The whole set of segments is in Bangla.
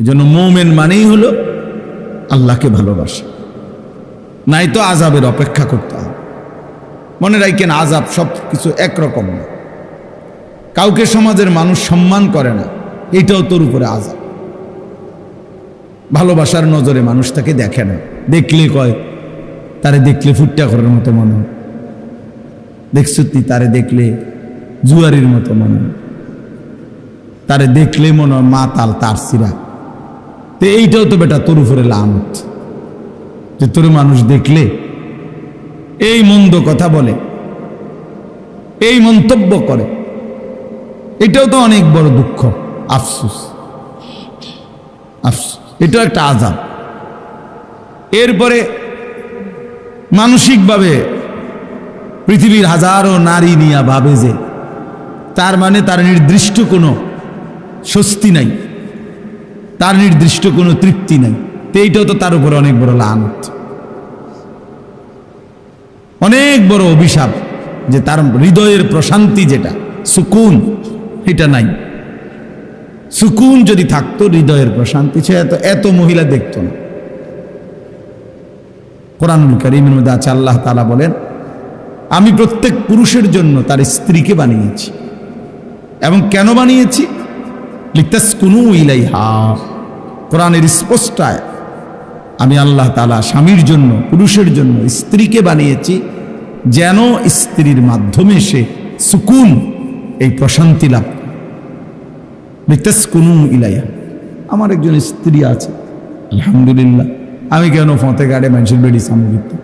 এজন্য মুমিন মানেই হলো আল্লাহকে ভালোবাসা, নাই তো আযাবের অপেক্ষা করতে হবে। মনে রাখেন, আযাব সব কিছু একরকম না। কাউকে সমাজের মানুষ সম্মান করে না, এটাও তোর উপরে আযাব। ভালোবাসার নজরে মানুষ তাকে দেখে না, দেখলে কয় তারে দেখলে ফুটটা করার মতো মনে হয়, দেখছ তুই তারে দেখলে জুয়ারির মতো মনে হয়, তারে দেখলে মনে হয় মাতাল তার সিরা। তো এইটাও তো বেটা তোর উপরে লানত, যে তোর মানুষ দেখলে এই মন্দ কথা বলে, এই মন্তব্য করে, এটাও তো অনেক বড় দুঃখ, আফসোস। আফসোস, এটাও একটা আযাব। এরপরে মানসিকভাবে পৃথিবীর হাজারো নারী নিয়া ভাবে যে তার মানে তার নির্দিষ্ট কোনো স্বস্তি নাই, তার নির্দিষ্ট কোনো তৃপ্তি নাই। তো এইটাও তো তার উপরে অনেক বড় লানত, অনেক বড় অভিশাপ, যে তার হৃদয়ের প্রশান্তি যেটা সুকুন, এটা নাই। সুকুন যদি থাকতো, হৃদয়ের প্রশান্তি, সে এত মহিলা দেখতো না। কোরআনুল কারীমের মধ্যে আছে, আল্লাহ তাআলা বলেন, আমি প্রত্যেক পুরুষের জন্য তার স্ত্রীকে বানিয়েছি। এবং কেন বানিয়েছি? লিতাসকুনু ইলাইহা। কোরআনের স্পষ্ট আয়াত, আমি আল্লাহ তাআলা স্বামীর জন্য, পুরুষের জন্য স্ত্রীকে বানিয়েছি যেন স্ত্রীর মাধ্যমে সে সুকুন, এই প্রশান্তি লাভ করে। লিতাসকুনু ইলাইহা। আমার একজন স্ত্রী আছে, আলহামদুলিল্লাহ। আমি কেন ফতে গাড়ে মানুষের বেড়ি সামনে দিতে?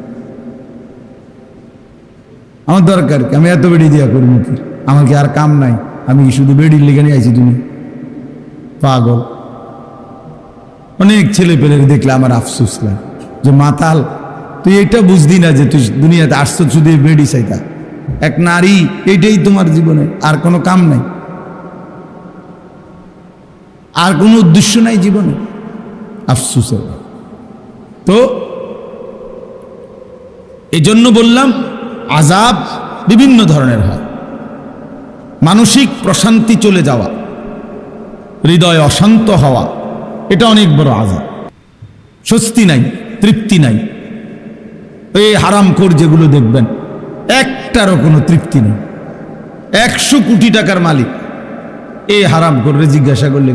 আমার দরকার কি? আমি এত বেড়ি দিয়া করবো কি? আমার কি আর কাম নাই? আমি শুধু বেড়ির লেগে নিয়ে আইছি দুনিয়া? পাগল। অনেক ছেলে পেলের দেখলে আমার আফসোস লাগে, যে মাতাল, তুই এটা বুঝদি না যে তুই দুনিয়াতে আসছো শুধু বেড়ি চাইতা। এক নারী, এইটাই তোমার জীবনে, আর কোনো কাম নাই, আর কোনো উদ্দেশ্য নাই জীবনে। আফসোসের। তো এই জন্য বললাম, আযাব বিভিন্ন ধরনের হয়। মানসিক প্রশান্তি চলে যাওয়া, হৃদয় অশান্ত হওয়া, এটা অনেক বড় আযাব। স্বস্তি নাই, তৃপ্তি নাই। এই হারামখোর যেগুলো দেখবেন, একটারও কোনো তৃপ্তি নেই। 100 কোটি টাকার মালিক, এই হারামখোররে জিজ্ঞাসা করলে,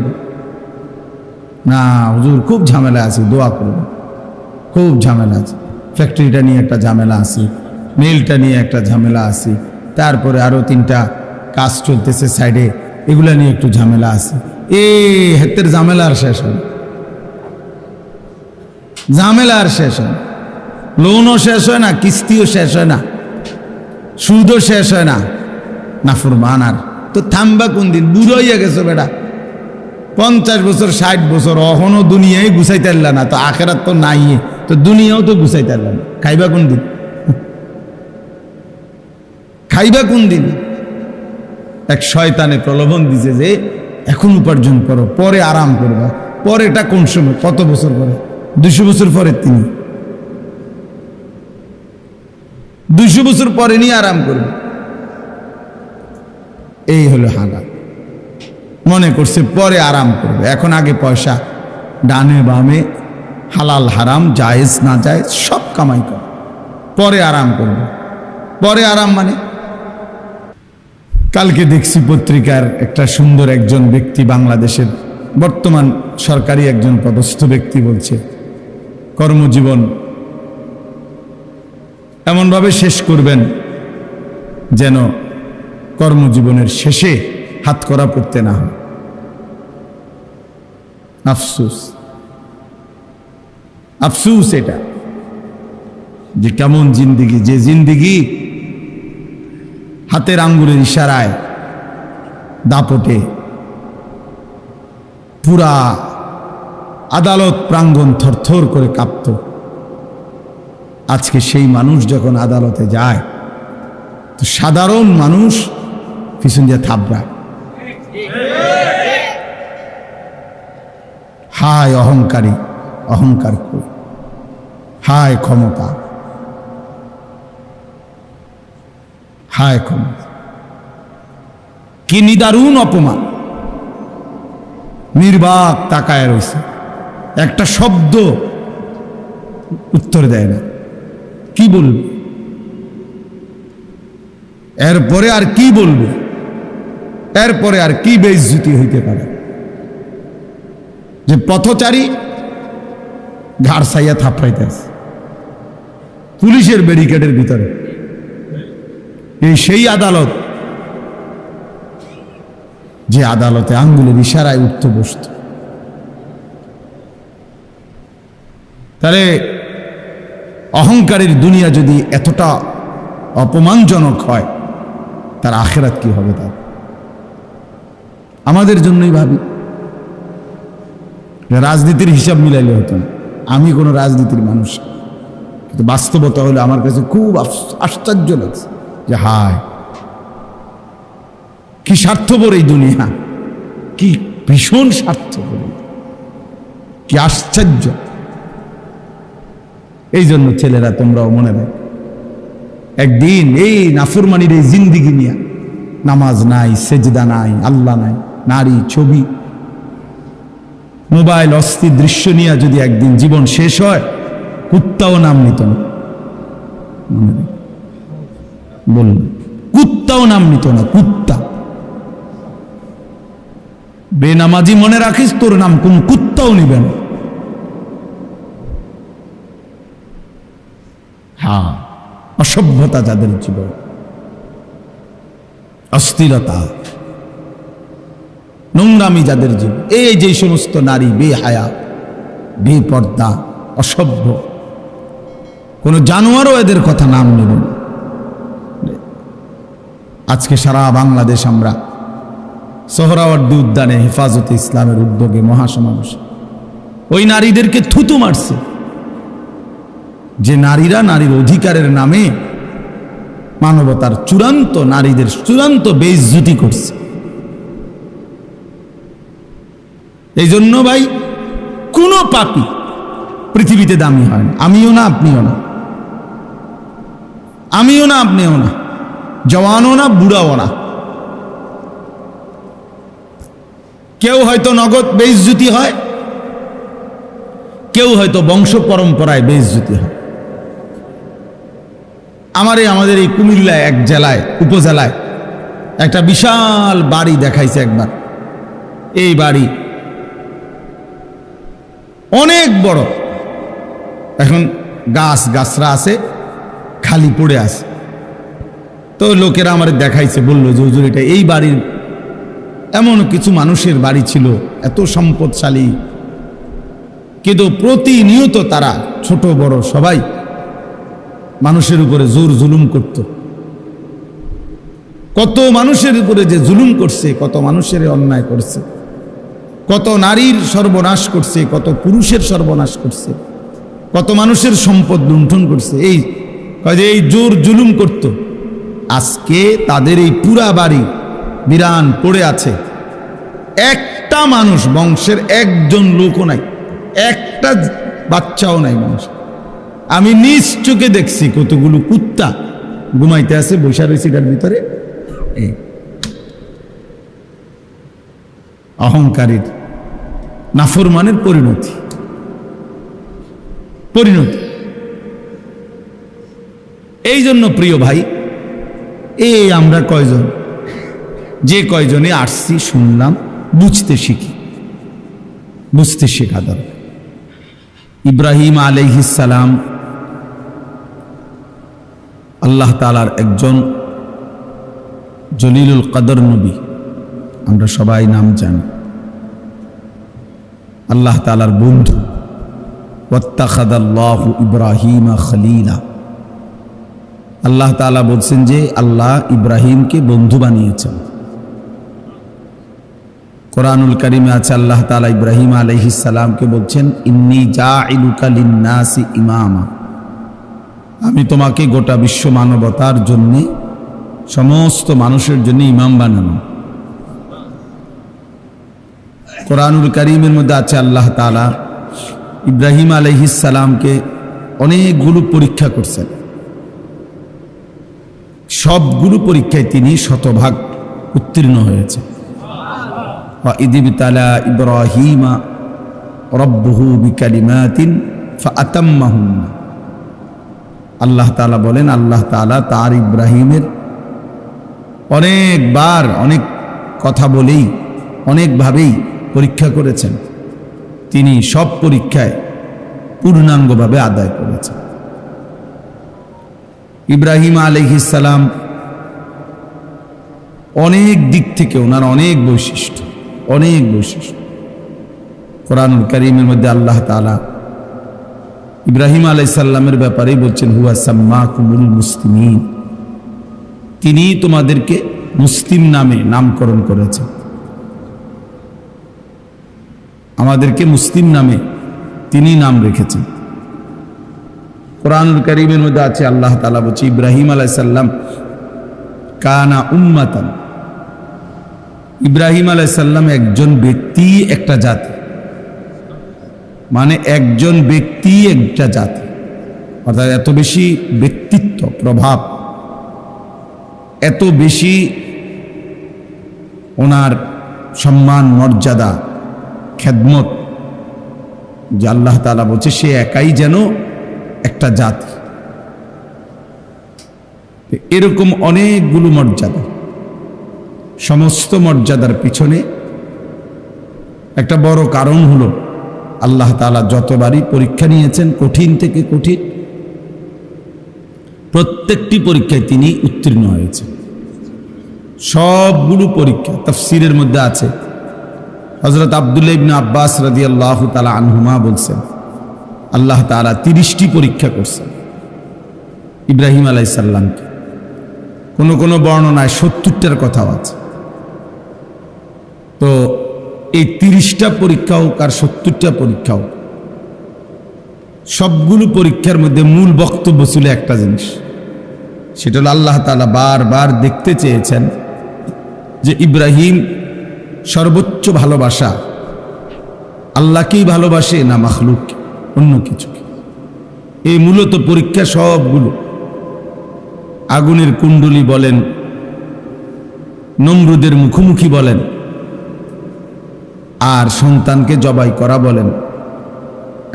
না হুজুর খুব ঝামেলা আছে, দোয়া করবেন, খুব ঝামেলা আছে, ফ্যাক্টরিটা নিয়ে একটা ঝামেলা আছে, মিলটা নিয়ে একটা ঝামেলা আছে, তারপরে আরো 3টা কাজ চলতেছে সাইডে, এগুলা নিয়ে একটু ঝামেলা আছে। হাতের ঝামেলা আর শেষ হয়, ঝামেলা আর শেষ হয়। লোনও শেষ হয় না, কিস্তিও শেষ হয় না, সুদও শেষ হয় না। নাফরমান আর তো থামবা কোন দিন? বুড়ো হইয়া গেছো বেটা, 50 বছর 60 বছর, অহনো দুনিয়ায় গুছাইতে পারলা না, তো আখেরাত তো নাই, তো দুনিয়াও তো গুছাইতে পারলা না। খাইবা কোন দিন? খাইবা কোন দিন? এক শয়তানে প্রলোভন দিছে যে এখন উপার্জন করো, পরে আরাম করবা। পরেটা কোন সময়? কত বছর পরে? 200 বছর পরে। তিনি 200 বছর পরে নিয়ে আরাম করবে। এই হলো হালাল। মনে করছে পরে আরাম করবে, এখন আগে পয়সা, ডানে বামে হালাল হারাম জায়েজ না জায়েজ সব কামাই করে, পরে আরাম করবে। পরে আরাম মানে, কালকে দেখছি পত্রিকার একটা সুন্দর একজন ব্যক্তি, বাংলাদেশের বর্তমান সরকারি একজন পদস্থ ব্যক্তি বলছে, কর্মজীবন এমনভাবে শেষ করবেন যেন কর্মজীবনের শেষে হাতকড়া পড়তে না হয়। আফসোস, আফসোস এটা, যে কেমন জিন্দিগি, যে জিন্দিগি হাতের আঙ্গুলের ইশারায়, দাপটে পুরা আদালত প্রাঙ্গণ থরথর করে কাঁপত। আজকে সেই মানুষ যখন আদালতে যায়, তো সাধারণ মানুষ পিছন দিয়ে থাবড়ায়। হায় অহংকারী, অহংকার করি, হায় ক্ষমতা, হায় ক্ষমতা, কি নিদারুণ অপমান। নির্বাক তাকায় রয়েছে। একটা শব্দ উত্তর দেয় না। কি বলবে এরপরে? আর কি বলবে এরপরে? আর কি বেইজ্জতি হইতে পারে যে পথচারী ঘাড় ছাইয়া থাপড়াইতে আছে পুলিশের ব্যারিকেডের ভিতরে? এই সেই আদালত যে আদালতে আঙ্গুলের ইশারায় উঠত বসত। তাহলে অহংকারের দুনিয়া যদি এতটা অপমানজনক হয়, তার আখিরাত কি হবে? তার আমাদের জন্যই ভাবি। রাজনীতির হিসাব মিলাইলে হতো না। আমি কোনো রাজনীতির মানুষ, কিন্তু বাস্তবতা হলে আমার কাছে খুব আশ্চর্য লাগছে যে হায় কি স্বার্থপর এই দুনিয়া, কি ভীষণ স্বার্থপর, কি আশ্চর্য। এই জন্য ছেলেরা তোমরাও মনে রাখো, একদিন এই নাফরমানির এই জিন্দিগি নিয়ে, নামাজ নাই, সেজদা নাই, আল্লাহ নাই, নারী, ছবি, মোবাইল, অস্থির দৃশ্য নিয়ে যদি একদিন জীবন শেষ হয়, কুত্তাও নাম নিত না। বলল কুত্তাও নাম নিত না। কুত্তা বেনামাজি মনে রাখিস, তোর নাম কোন কুত্তাও নিবে না। হ্যাঁ, অসভ্যতা যাদের জীবন, অস্থিরতা, নোংরামি যাদের জীবন, এই যে সমস্ত নারী বেহায়া, বেপর্দা, অসভ্য, কোন জানোয়ারও এদের কথা নাম নেবে না। আজকে সারা বাংলাদেশ আমরা সোহরাওয়ার্দী উদ্যানে হেফাজতে ইসলামের উদ্যোগে মহাসমাবেশ ওই নারীদেরকে থুতু মারছে, যে নারীরা নারীর অধিকারের নামে মানবতার চূড়ান্ত, নারীদের চূড়ান্ত বেইজ্জতি করছে। এই জন্য ভাই, কোনো পাপী পৃথিবীতে দামি হয় না। আমিও না, আপনিও না, আমিও না, আপনিও না, জওয়ানও না, বুড়াও না। কেউ হয়তো নগদ বেইজ্জতি হয়, কেউ হয়তো বংশ পরম্পরায় বেইজ্জতি হয়। আমাদের এই কুমিল্লায় এক জেলায়, উপজেলায় একটা বিশাল বাড়ি দেখাইছে একবার। এই বাড়ি অনেক বড়, এখন গাছরা আছে, খালি পড়ে আছে। তো লোকেরা আমার দেখাইছে, বললো যে হুজুর, এটা এই বাড়ির এমন কিছু মানুষের বাড়ি ছিল, এত সম্পদশালী, কিন্তু প্রতিনিয়ত তারা ছোট বড় সবাই মানুষের উপরে জোর জুলুম করত। কত মানুষের উপরে যে জুলুম করছে, কত মানুষের অন্যায় করছে, কত নারীর সর্বনাশ করছে, কত পুরুষের সর্বনাশ করছে, কত মানুষের সম্পদ লুণ্ঠন করছে, এই জোর জুলুম করত। আজকে তাদের এই পুরা বাড়ি বিরান পড়ে আছে, একটা মানুষ, বংশের একজন লোকও নাই, একটা বাচ্চাও নাই মানুষ। আমি নিজ চোখে দেখছি কতগুলো কুত্তা ঘুমাইতে আছে, বৈশা রয়েছে এটার ভিতরে। অহংকারীর, নাফরমানের পরিণতি। এই জন্য প্রিয় ভাই, এই আমরা কয়জন, যে কয়জনে আসছি, শুনলাম, বুঝতে শিখি, বুঝতে শেখা দরকার। ইব্রাহিম আলাইহিস সালাম আল্লাহ তাআলার একজন জলিলুল কদর নবী, আমরা সবাই নাম জানি। আল্লাহ তাআলার বন্ধু, ওয়াত্তাখাযাল্লাহু ইব্রাহিমা খলিলা। আল্লাহ তাআলা বলছেন যে আল্লাহ ইব্রাহিমকে বন্ধু বানিয়েছেন। কোরআনুল কারিমে আছে, আল্লাহ তাআলা ইব্রাহিম আলাইহিস সালামকে বলছেন, ইন্নী জাইলুকা লিন্নাসি ইমামা, আমি তোমাকে গোটা বিশ্ব মানবতার জন্য, সমস্ত মানুষের জন্য ইমাম বানানো। কোরআনুল কারিমের মধ্যে আছে, আল্লাহ তাআলা ইব্রাহিম আলাইহিস সালামকে অনেকগুলো পরীক্ষা করছেন, সবগুলো পরীক্ষায় তিনি শতভাগ উত্তীর্ণ হয়েছে। ইযিবতালা ইব্রাহিমা রব্বুহু বিকালিমাতিন ফাআতাম্মাহুন্না। আল্লাহ তাআলা বলেন, আল্লাহ তাআলা তার ইব্রাহিমের অনেকবার অনেক কথা বলেই অনেকভাবেই পরীক্ষা করেছেন, তিনি সব পরীক্ষায় পূর্ণাঙ্গভাবে আদায় করেছেন। ইব্রাহিম আলাইহিস সালাম অনেক দিক থেকে ওনার অনেক বৈশিষ্ট্য। কোরআনুল কারীমের মধ্যে আল্লাহ তাআলা ইব্রাহিম আলাইহিস সালামের ব্যাপারেই বলছেন, হুয়া সাম্মাকুমুল মুসলিমিন, তিনি তোমাদেরকে মুসলিম নামে নামকরণ করেছেন। আমাদেরকে মুসলিম নামে তিনি নাম রেখেছেন। কোরআনুল কারীমের মধ্যে আছে, আল্লাহ তাআলা বলছে ইব্রাহিম আলাইহিস সালাম কানা উম্মাতান, ইব্রাহিম আলাইহিস সালাম একজন ব্যক্তি একটা জাতি, মানে একজন ব্যক্তি একটা জাতি, অর্থাৎ এত বেশি ব্যক্তিত্ব প্রভাব, এত বেশি ওনার সম্মান মর্যাদা খেদমত, যে আল্লাহ তাআলা বলছে সে একাই যেন একটা জাতি। এরকম অনেকগুলো মর্যাদা, সমস্ত মর্যাদার পিছনে একটা বড় কারণ হলো আল্লাহ তাআলা যতবারই পরীক্ষা নিয়েছেন, কঠিন থেকে কঠিন, প্রত্যেকটি পরীক্ষায় তিনি উত্তীর্ণ হয়েছেন। সবগুলো পরীক্ষা তাফসীরের মধ্যে আছে, হযরত আব্দুল্লাহ ইবনে আব্বাস রাদিয়াল্লাহু তাআলা আনহুমা বলছেন, আল্লাহ তাআলা 30টি পরীক্ষা করছেন ইব্রাহিম আলাইহিস সালামকে। কোনো বর্ণনায় 70টার কথাও আছে। তো এই 30টা পরীক্ষা হোক আর 70টা পরীক্ষা হোক, সবগুলো পরীক্ষার মধ্যে মূল বক্তব্য ছিল একটা জিনিস, সেটা হলো আল্লাহ তাআলা বারবার দেখতে চেয়েছেন যে ইব্রাহিম সর্বোচ্চ ভালোবাসা আল্লাহকেই ভালোবাসে না মাখলুক অন্য কিছুকে। এই মূলত পরীক্ষা সবগুলো, আগুনের কুণ্ডলী বলেন, নমরুদের মুখোমুখি বলেন, আর সন্তানকে জবাই করা বলেন,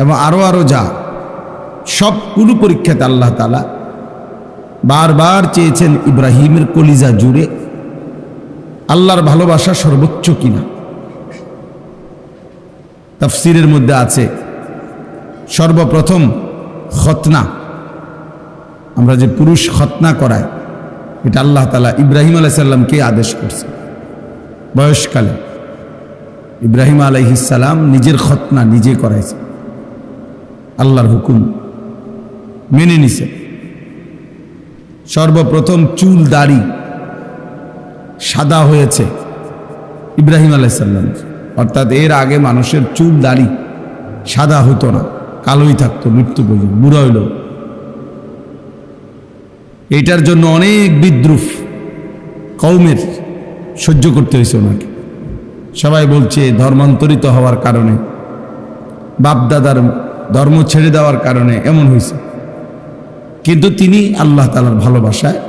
এবং আরো যা সবগুলো পরীক্ষাতে আল্লাহ তাআলা বারবার চেয়েছেন ইব্রাহিমের কলিজা জুড়ে আল্লাহর ভালোবাসা সর্বোচ্চ কিনা। তাফসীরের মধ্যে আছে, সর্বপ্রথম খতনা, আমরা যে পুরুষ খতনা করায়, এটা আল্লাহ তাআলা ইব্রাহিম আলাইহিস সালামকে আদেশ করছে। বয়সকালে ইব্রাহিম আলাইহিস সালাম নিজের খতনা নিজে করাইছে, আল্লাহর হুকুম মেনে নিছে। সর্বপ্রথম চুল দাড়ি সাদা হয়েছে ইব্রাহিম আলাইহিস সালাম, অর্থাৎ এর আগে মানুষের চুল দাড়ি সাদা হতো না, কালোই থাকতো মৃত্যু পর্যন্ত, বুড়া হইল। এইটার জন্য অনেক বিদ্রুপ কওমের সহ্য করতে হয়েছে ওনাকে। সবাই বলছে ধর্মান্তরিত হওয়ার কারণে, বাপদাদার ধর্ম ছেড়ে দেওয়ার কারণে এমন হয়েছে, কিন্তু তিনি আল্লাহ তাআলার ভালোবাসায়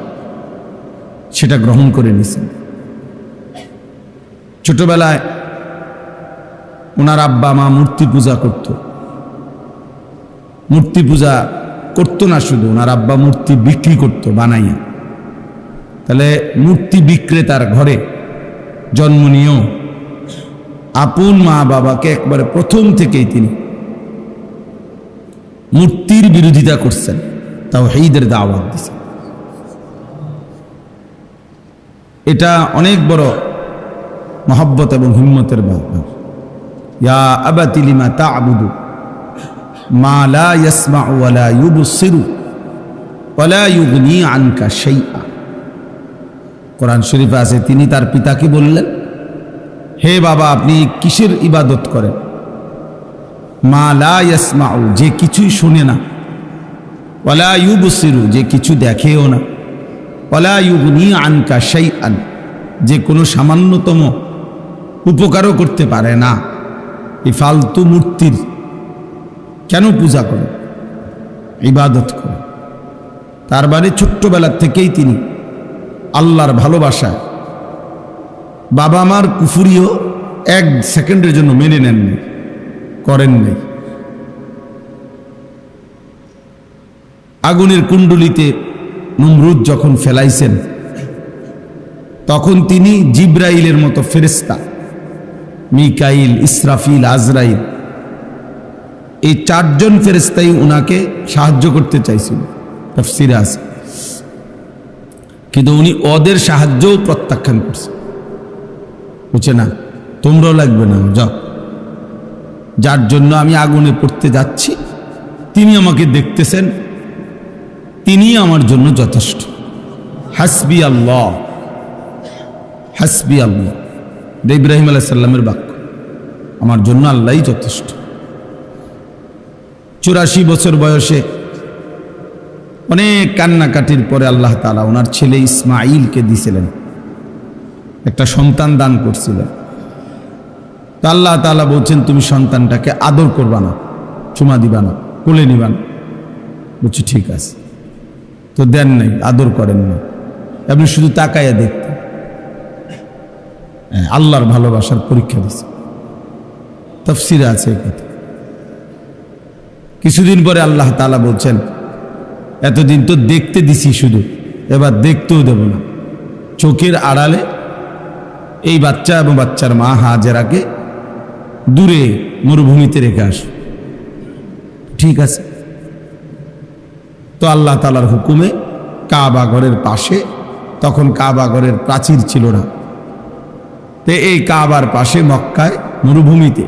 সেটা গ্রহণ করে নিয়েছেন। ছোটবেলায় ওনার আব্বা মা মূর্তি পূজা করত, মূর্তি পূজা করতো না শুধু, ওনার আব্বা মূর্তি বিক্রি করত বানাইয়া। তাহলে মূর্তি বিক্রেতার ঘরে জন্ম নিয়েও আপন মা বাবাকে একবারে প্রথম থেকেই তিনি মূর্তির বিরোধিতা করছেন, তাওহীদের দাওয়াত দিয়েছেন। এটা অনেক বড় মহব্বত এবং হিম্মতের ব্যাপার। ইয়া আবাতি লিমা তা'বুদু মা লা ইয়াসমাউ ওয়া লা ইউবসিরু ওয়া লা ইউগনি আনকা শাইআ। কোরআন শরীফে আছে, তিনি তার পিতাকে বললেন, হে বাবা, আপনি কিসের ইবাদত করেন? মা লা ইয়াসমাউ, যে কিছুই শুনে না, ওয়া লা ইউবসিরু, যে কিছু দেখেও না, ওয়া লা ইউগনি আনকা শাইআন, যে কোনো সামান্যতম উপকারও করতে পারে না। এই ফালতু মূর্তির কেন পূজা করে, ইবাদত করে? তার মানে ছোট্টবেলার থেকেই তিনি আল্লাহর ভালোবাসায় বাবা মার কুফরিও এক সেকেন্ডের জন্য মেনে নেননি। করেন নাই। আগুনের কুণ্ডলিতে নমরুদ যখন ফেলাইছেন তখন তিনি জিব্রাইলের মতো ফেরেশতা, মিকাইল, ইসরাফিল, আজরাইল, এই চারজন ফেরেশতাই উনাকে সাহায্য করতে চাইছিল, তাফসীরে আছে। কিন্তু উনি ওদের সাহায্যও প্রত্যাখ্যান করছেন, বুঝছে না, তোমরাও লাগবে না, যাও, যার জন্য আমি আগুনে পড়তে যাচ্ছি তিনি আমাকে দেখতেছেন, তিনি আমার জন্য যথেষ্ট। হাসবি আল্লাহ, হাসবি আল্লাহ, ইব্রাহিম আলাইহিস সালামের বাক্য, আমার জন্য আল্লাহই যথেষ্ট। 84 বছর বয়সে অনেক কান্নাকাটির পরে আল্লাহ তাআলা ওনার ছেলে ইসমাঈলকে দিয়েছিলেন, একটা সন্তান দান করছিলেন। তো আল্লাহ তাআলা বলছেন তুমি সন্তানটাকে আদর করবা না, চুমা দিবা না, কোলে নিবা না। বলছি ঠিক আছে, তো দেন নাই, আদর করেন না, আপনি শুধু তাকাইয়া দেখতেন। আল্লাহর ভালোবাসার পরীক্ষা দিছে, তাফসীরে আছে এই কথা। কিছুদিন পরে আল্লাহ তাআলা বলছেন এতদিন তো দেখতে দিছি শুধু, এবার দেখতেও দেব না, চোখের আড়ালে এই বাচ্চা এবং বাচ্চার মা হাজেরাকে দূরে মরুভূমিতে রেখে আস। ঠিক আছে, তো আল্লাহ তাআলার হুকুমে কাবা ঘরের পাশে, তখন কাবা ঘরের প্রাচীর ছিল না, তো এই কাবার পাশে মক্কায় মরুভূমিতে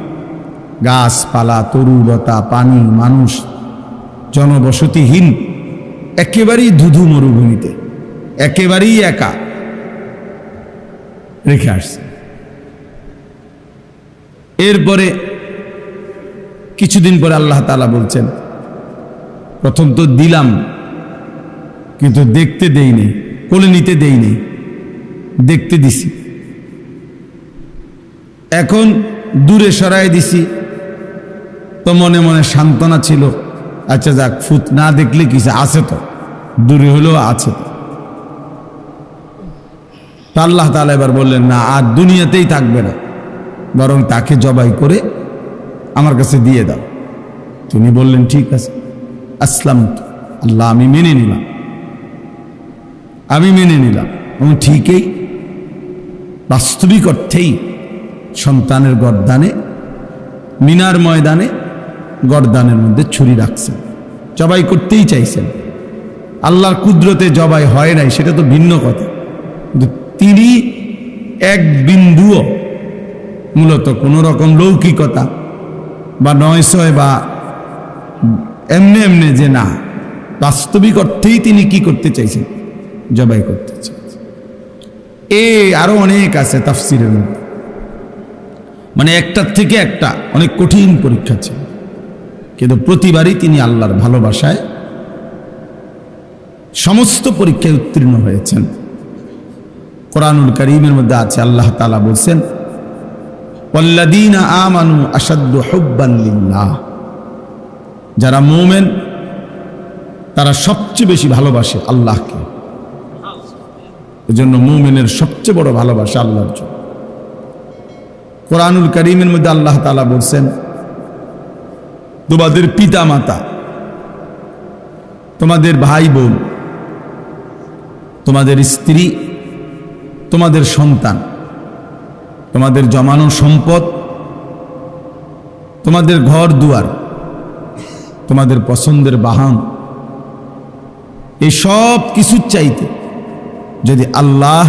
গাছপালা, তরুলতা, পানি, মানুষ, জনবসতিহীন একেবারেই ধুধু মরুভূমিতে একেবারেই একা রেখে আসছে। এরপরে কিছুদিন পরে আল্লাহ তাআলা বলছেন প্রথম তো দিলাম কিন্তু দেখতে দেইনি, কোলে নিতে দেইনি, দেখতে দিছি, এখন দূরে সরাই দিছি, তো মনে মনে সান্ত্বনা ছিল, আচ্ছা যাক, ফুত না দেখলে কিছু আছে, তো দূরে হলেও আছে। তো আল্লাহ তাআলা এবার বললেন না, আর দুনিয়াতেই থাকবে না, বরং তাকে জবাই করে আমার কাছে দিয়ে দাও। তিনি বললেন ঠিক আছে, আসলাম, আল্লাহ আমি মেনে নিলাম, আমি মেনে নিলাম। এবং ঠিকই বাস্তবিক অর্থেই সন্তানের গর্দানে, মিনার ময়দানে গর্দানের মধ্যে ছুরি রাখছেন, জবাই করতেই চাইছেন। আল্লাহর কুদরতে জবাই হয় নাই সেটা তো ভিন্ন কথা, কিন্তু তিনি এক বিন্দুও মূলত কোনো রকম লৌকিকতা বা নয়সয় বা এমনি এমনি যে না, বাস্তবিক অর্থেই তিনি কি করতে চাইছেন, জবাই করতে চাইছেন। আরো অনেক আছে তাফসীরের মধ্যে, মানে একটার থেকে একটা অনেক কঠিন পরীক্ষা ছিল, কিন্তু প্রতিবারই তিনি আল্লাহর ভালোবাসায় সমস্ত পরীক্ষায় উত্তীর্ণ হয়েছেন। কোরআনুল কারীমের মধ্যে আছে, আল্লাহ তাআলা বলছেন ওয়াল্লাযীনা আমানু আশাদ্দু হুব্বান লিল্লাহ, যারা মুমিন তারা সবচেয়ে বেশি ভালোবাসে আল্লাহকে। এজন্য মুমিনের সবচেয়ে বড় ভালোবাসা আল্লাহর জন্য। কোরআনুল কারীমের মধ্যে আল্লাহ তাআলা বলছেন তোমাদের পিতা মাতা, তোমাদের ভাই বোন, তোমাদের স্ত্রী, তোমাদের সন্তান, তোমাদের জমানো সম্পদ, তোমাদের ঘর দুয়ার, তোমাদের পছন্দের বাহন, এই সব কিছুর চাইতে যদি আল্লাহ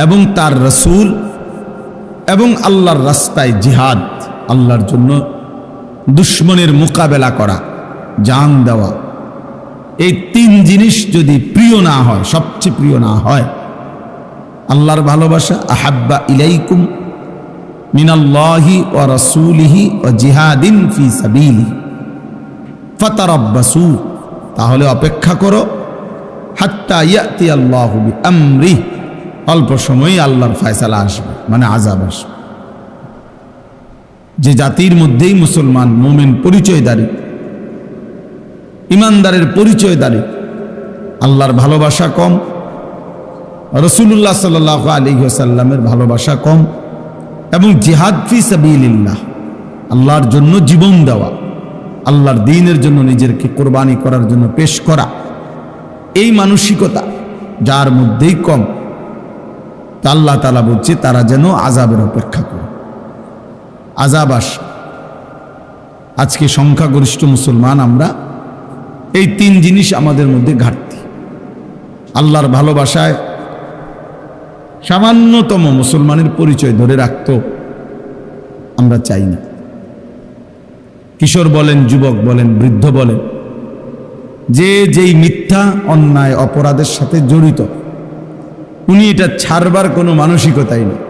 এবং তার রাসূল এবং আল্লাহর রাস্তায় জিহাদ, আল্লাহর জন্য দুশমনের মোকাবেলা করা, জান দেওয়া, এই তিন জিনিস যদি প্রিয় না হয়, সবচেয়ে প্রিয় না হয়, আল্লাহর ভালোবাসা, আহাব্বা ইলাইকুম মিনাল্লাহি ওয়া রাসূলিহি ওয়া জিহাদিন ফি সাবিলি ফাতারাব্বাসু, তাহলে অপেক্ষা করো, হাত্তা ইয়াতি আল্লাহু বিআমরি, অল্প সময়ই আল্লাহর ফয়সালা আসবে, মানে আযাব আসবে। যে জাতির মধ্যেই মুসলমান মুমিন পরিচয়দারী, ইমানদারের পরিচয়দারী, আল্লাহর ভালোবাসা কম, রাসূলুল্লাহ সাল্লাল্লাহু আলাইহি ওয়াসাল্লামের ভালোবাসা কম, এবং জিহাদ ফি সাবিলিল্লাহ, আল্লাহর জন্য জীবন দেওয়া, আল্লাহর দ্বীনের জন্য নিজেকে কোরবানি করার জন্য পেশ করা, এই মানসিকতা যার মধ্যেই কম, তা আল্লাহ তাআলা বলছে তারা যেন আযাবের অপেক্ষা করে। আযাব আসে। আজকে সংখ্যাগরিষ্ঠ মুসলমান আমরা, এই তিন জিনিস আমাদের মধ্যে ঘাটতি। আল্লাহর ভালোবাসায় সামান্যতম মুসলমানের পরিচয় ধরে রাখতো আমরা চাই না। কিশোর বলেন, যুবক বলেন, বৃদ্ধ বলেন, যেই মিথ্যা অন্যায় অপরাধের সাথে জড়িত, উনি এটা ছাড়বার কোনো মানসিকতাই নেই,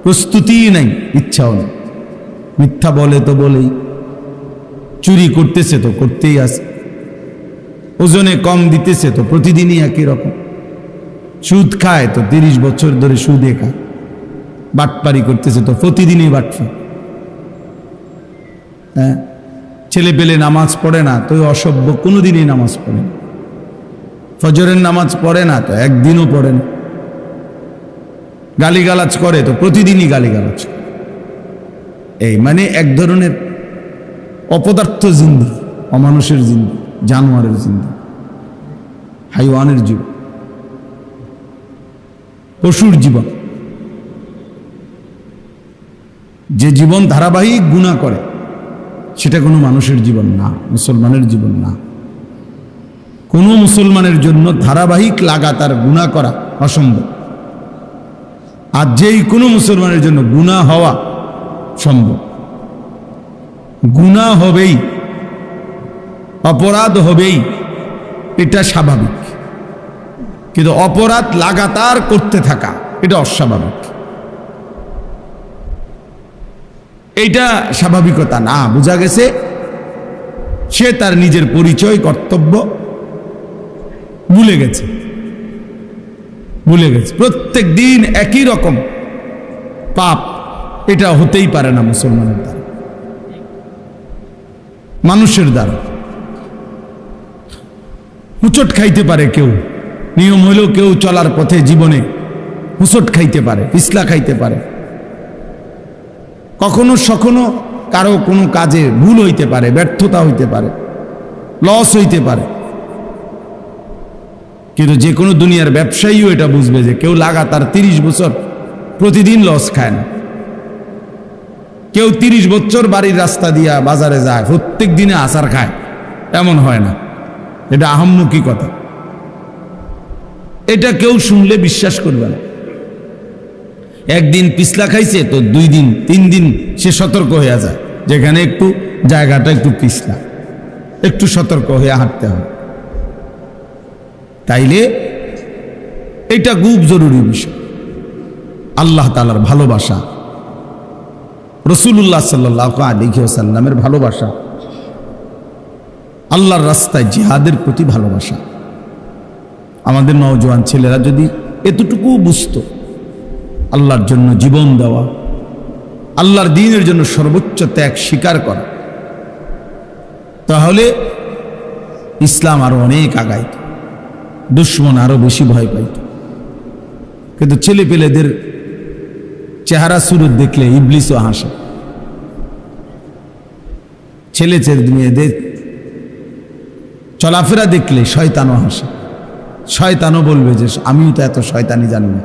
প্রস্তুতিই নাই, ইচ্ছাও নেই। মিথ্যা বলে তো বলেই, চুরি করতেছে তো করতেই আছে, ওজনে কম দিতেছে তো প্রতিদিনই একই রকম, সুদ খায় তো 30 বছর ধরে সুদে খায়, বাটপারি করতেছে তো প্রতিদিনই বাটফা। হ্যাঁ, ছেলে পেলে নামাজ পড়ে না তো অসভ্য, কোনোদিনই নামাজ পড়ে না। ফজরের নামাজ পড়ে না তো একদিনও পড়ে না। গালিগালাজ করে তো প্রতিদিনই গালিগালাজ করে। এই মানে এক ধরনের অপদার্থ জিন্দেগি, অমানুষের জিন্দেগি, জানোয়ারের জিন্দেগি, হাইওয়ানের জীবন, পশুর জীবন। যে জীবন ধারাবাহিক গুনাহ করে সেটা কোনো মানুষের জীবন না, মুসলমানের জীবন না। কোনো মুসলমানের জন্য ধারাবাহিক লাগাতার গুনাহ করা অসম্ভব। আর যেই কোনো মুসলমানের জন্য গুনাহ হওয়া সম্ভব। গুনাহ হবেই, অপরাধ হবেই, এটা স্বাভাবিক। কিন্তু অপরাধ লাগাতার করতে থাকা এটা অস্বাভাবিক। এইটা স্বাভাবিকতা না। বোঝা গেছে সে তার নিজের পরিচয়, কর্তব্য ভুলে গেছে। প্রত্যেক দিন একই রকম পাপ, এটা হতেই পারে না মুসলমানের দ্বারা, মানুষের দ্বারা। হুঁচট খাইতে পারে কেউ, নিয়ম হইলেও কেউ চলার পথে জীবনে হুঁচট খাইতে পারে, পিছলা খাইতে পারে, কখনো সখনো কারো কোনো কাজে ভুল হইতে পারে, ব্যর্থতা হইতে পারে, লস হইতে পারে। কিন্তু যে কোনো দুনিয়ার ব্যবসায়ীও এটা বুঝবে যে কেউ লাগাতার 30 বছর প্রতিদিন লস খায় না। কেউ 30 বছর বাড়ির রাস্তা দিয়া বাজারে যায়, প্রত্যেক দিনে আচার খায়, এমন হয় না। এটা আহাম্মকি কথা, এটা কেউ শুনলে বিশ্বাস করবে না। একদিন পিছলা খাইছে তো 2 দিন 3 দিন সে সতর্ক হয়ে যায়, যেখানে একটু জায়গাটা একটু পিছলা, একটু সতর্ক হয়ে হাঁটতে হয়। তাইলে এটা খুব জরুরি বিষয়। আল্লাহ তাআলার ভালোবাসা, রাসূলুল্লাহ সাল্লাল্লাহু আলাইহি ওয়াসাল্লামের ভালোবাসা, আল্লাহর রাস্তায় জিহাদের প্রতি ভালোবাসা। আমাদের নওজোয়ান ছেলেরা যদি এতটুকু বুঝতো, আল্লাহর জন্য জীবন দেওয়া, আল্লাহর দ্বীনের জন্য সর্বোচ্চ ত্যাগ স্বীকার করা, তাহলে ইসলাম আরো অনেক আগাইত, দুশ্মন আরো বেশি ভয় পাইত। কিন্তু ছেলে পেলেদের চেহারা সুরত দেখলে ইবলিসও হাসে। ছেলে মেয়েদের চলাফেরা দেখলে শয়তানও হাসে। শয়তানও বলবে যে আমিও তো এত শয়তানি জানি না।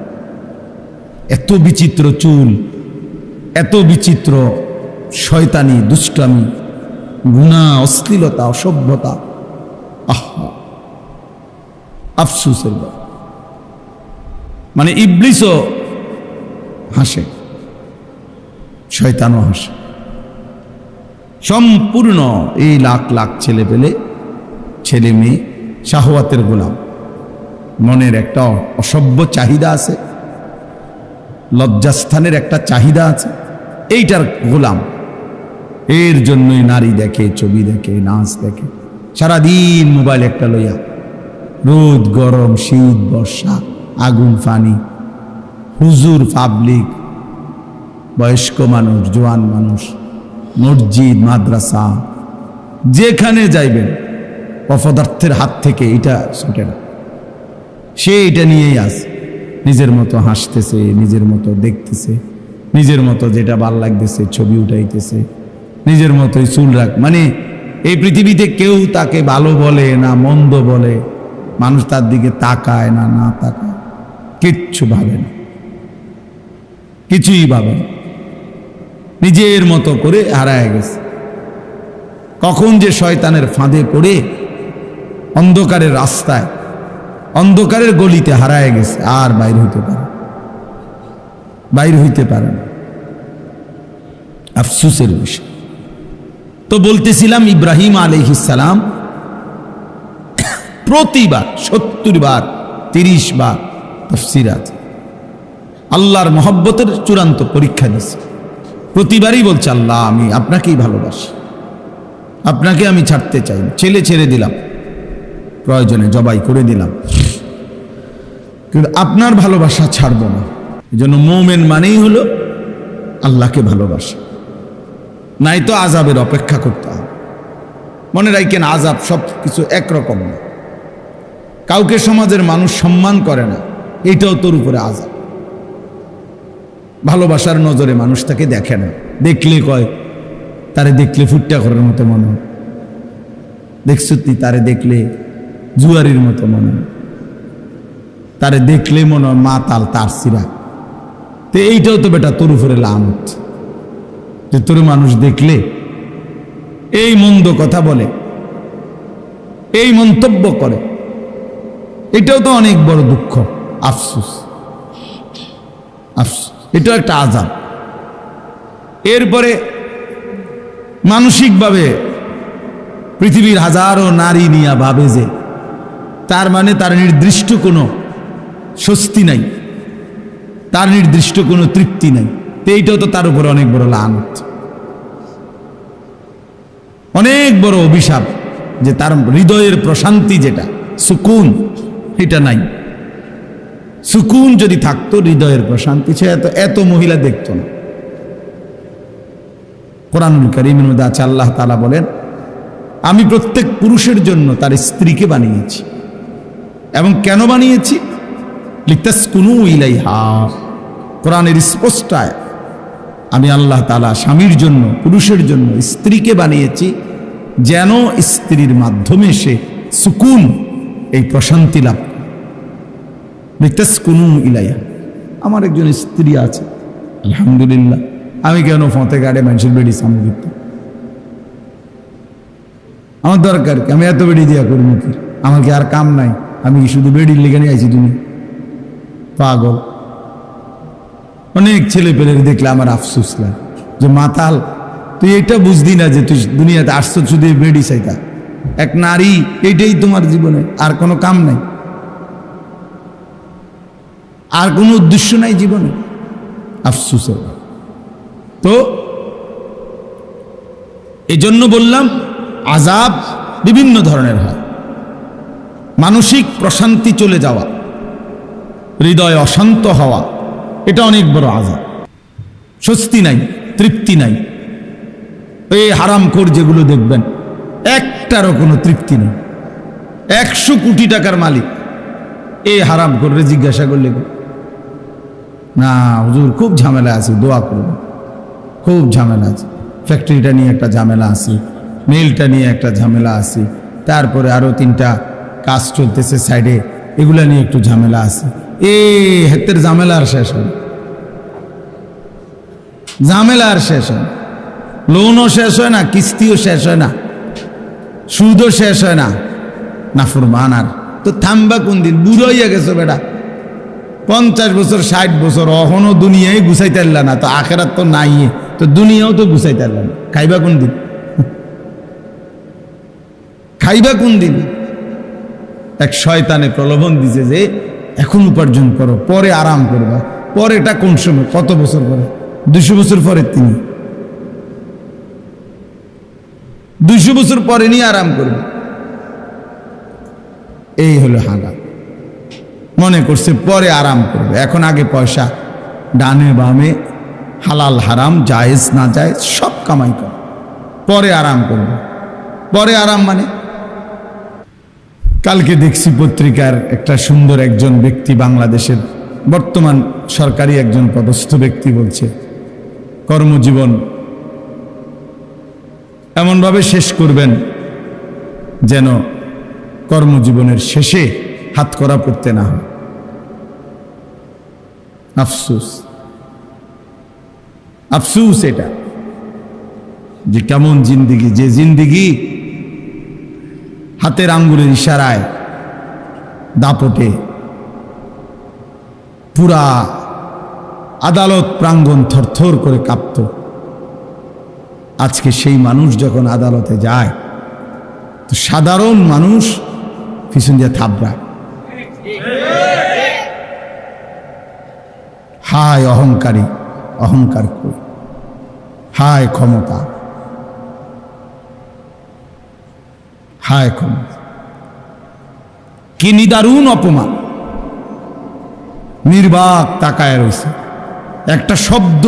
এত বিচিত্র চুল, এত বিচিত্র শয়তানি, দুষ্টামি, গুনাহ, অশ্লীলতা, অসভ্যতা, আহা, আফসোসের ব্যাপার। মানে ইবলিসও হাসে, শয়তানও হাসে। সম্পূর্ণ এই লাখ লাখ ছেলে পেলে, ছেলে মেয়ে শাহওয়াতের গোলাম। মনের একটা অসভ্য চাহিদা আছে, লজ্জাস্থানের একটা চাহিদা আছে, এইটার গোলাম। এর জন্যই নারী দেখে, ছবি দেখে, নাচ দেখে, সারাদিন মোবাইল একটা লইয়া, রোদ গরম, শীত বর্ষা, আগুন পানি, হুজুর, পাবলিক, বয়স্ক মানুষ, জোয়ান মানুষ, মসজিদ, মাদ্রাসা, যেখানে যাইবেন অপদার্থের হাত থেকে এটা ছুটে না। সে এটা নিয়েই আছে, নিজের মতো হাসতেছে, নিজের মতো দেখতেছে, নিজের মতো যেটা ভাল লাগতেছে ছবি উঠাইতেছে, নিজের মতোই চুল রাখ, মানে এই পৃথিবীতে কেউ তাকে ভালো বলে না মন্দ বলে, মানুষ তার দিকে তাকায় না না তাকায়, কিচ্ছু ভাবে না, কিছুই ভাবে না, নিজের মতো করে হারায় গেছে। কখন যে শয়তানের ফাঁদে পড়ে অন্ধকারের রাস্তায়, অন্ধকারের গলিতে হারায় গেছে, আর বাইর হইতে পারে না। আফসোসের বিষয়। তো বলতেছিলাম, ইব্রাহিম আলাইহিস সালাম প্রতিবার 70 বার 30 বার তাফসীর আছে, আল্লাহর মহব্বতের চূড়ান্ত পরীক্ষা দিচ্ছে। প্রতিবারই বলছে, আল্লাহ আমি আপনাকেই ভালোবাসি, আপনাকে আমি ছাড়তে চাই না, ছেলে ছেড়ে দিলাম, প্রয়োজনে জবাই করে দিলাম, কিন্তু আপনার ভালোবাসা ছাড়ব না। এই জন্য মুমিন মানেই হলো আল্লাহকে ভালোবাসা, নাই তো আযাবের অপেক্ষা করতে হবে। মনে রাখেন, আযাব সব কিছু একরকম না। কাউকে সমাজের মানুষ সম্মান করে না, এটাও তোর উপরে আযাব। ভালোবাসার নজরে মানুষ তাকে দেখে না, দেখলে কয় তারে দেখলে ফুটটা করার মতো মনে হয়, দেখছ তুই তারে দেখলে জুয়ারির মতো মনে হয়, তারে দেখলে মনে হয় মা তাল তার সিরা। তো এইটাও তো বেটা তোর উপরে লানত, যে তোর মানুষ দেখলে এই মন্দ কথা বলে, এই মন্তব্য করে, এটাও তো অনেক বড় দুঃখ, আফসোস। এটাও একটা আযাব। এরপরে মানসিকভাবে পৃথিবীর হাজারো নারী নিয়ে ভাবে যে তার মানে তার নির্দিষ্ট কোনো স্বস্তি নাই, তার নির্দিষ্ট কোনো তৃপ্তি নাই। তো এইটাও তো তার উপরে অনেক বড় লানত, অনেক বড় অভিশাপ, যে তার হৃদয়ের প্রশান্তি যেটা সুকুন, এটা নাই। সুকুন যদি থাকতো, হৃদয়ের প্রশান্তি, সে এত মহিলা দেখতো না। কোরআনুল কারীমের মধ্যে আছে, আল্লাহ তাআলা বলেন, আমি প্রত্যেক পুরুষের জন্য তার স্ত্রীকে বানিয়েছি। এবং কেন বানিয়েছি? লিতাসকুনু ইলাইহা। কোরআনের স্পষ্ট আয়াত, আমি আল্লাহ তাআলা স্বামীর জন্য, পুরুষের জন্য স্ত্রীকে বানিয়েছি যেন স্ত্রীর মাধ্যমে সে সুকুন, এই প্রশান্তি লাভ করে। লিতাসকুনু ইলাইহা। আমার একজন স্ত্রী আছে, আলহামদুলিল্লাহ। আমি কেন ফতে গাড়ে মানুষের বেড়ি সামগ্রিত? আমার দরকার কি? আমি এত বেড়ি দিয়া করবো কি? আমার কি আর কাম নাই? আমি কি শুধু বেড়ির লেগে নিয়ে আইছি? তুমি পাগল। অনেক ছেলে পেলের দেখলে আমার আফসোস লাগে, যে মাতাল, তুই এটা বুঝদি না যে তুই দুনিয়াতে আসছো শুধু বেড়ি চাইতা। এক নারী, এইটাই তোমার জীবনে, আর কোনো কাম নাই, আর কোনো উদ্দেশ্য নাই জীবনে। আফসোসের। তো এই জন্য বললাম, আযাব বিভিন্ন ধরনের হয়। মানসিক প্রশান্তি চলে যাওয়া, হৃদয় অশান্ত হওয়া, এটা অনেক বড় আযাব। স্বস্তি নাই, তৃপ্তি নাই। এই হারামখোর যেগুলো দেখবেন, একটারও কোনো তৃপ্তি নেই। 100 কোটি টাকার মালিক, এই হারামখোররে জিজ্ঞাসা করলে, না হুজুর খুব ঝামেলা আছে, দোয়া করব, খুব ঝামেলা আছে, ফ্যাক্টরিটা নিয়ে একটা ঝামেলা আছে, মেলটা নিয়ে একটা ঝামেলা আছে, তারপরে আরো 3টা কাজ চলতেছে সাইডে, এগুলা নিয়ে একটু ঝামেলা আছে। হাতের ঝামেলা আর শেষ হয়, ঝামেলা আর শেষ হয়। লোনও শেষ হয় না, কিস্তিও শেষ হয় না, সুদও শেষ হয় না, নাফরমান। আর তো থামবা কোন দিন? বুড়ো হইয়া গেছো বেটা, 50 বছর 60 বছর, অহনো দুনিয়ায় গুছাইতে পারলা না, তো আখেরাত তো নাই, তো দুনিয়াও তো গুছাইতে পারলা না। খাইবা কোন দিন? খাইবা কোন দিন? এক শয়তানে প্রলোভন দিছে যে এখন উপার্জন করো, পরে আরাম করবা। পরেটা কোন সময়? কত বছর পরে? 200 বছর পরে। তিনি 200 বছর পরে নিয়ে আরাম করবে। এই হলো হাগা। মনে করছে পরে আরাম করবে, এখন আগে পয়সা, ডানে বামে হালাল হারাম জায়েজ না জায়েজ সব কামাই করে, পরে আরাম করবে। পরে আরাম মানে, কালকে দেখছি পত্রিকার একটা সুন্দর একজন ব্যক্তি, বাংলাদেশের বর্তমান সরকারি একজন পদস্থ ব্যক্তি, বলছে কর্মজীবন এমনভাবে শেষ করবেন যেন কর্মজীবনের শেষে হাতকড়া পড়তে না হয়। আফসোস, আফসোস এটা যে কেমন জিন্দিগি, যে জিন্দিগি হাতের আঙ্গুলের ইশারায় দাপটে পুরা আদালত প্রাঙ্গণ থরথর করে কাঁপত। আজকে সেই মানুষ যখন আদালতে যায় তো সাধারণ মানুষ পিছন দিয়ে থাবড়ায়, হায় অহংকারী, অহংকার কই, হায় ক্ষমতা, হায় ক্ষমতা, কি নিদারুণ অপমান। নির্বাক তাকায় রয়েছে, একটা শব্দ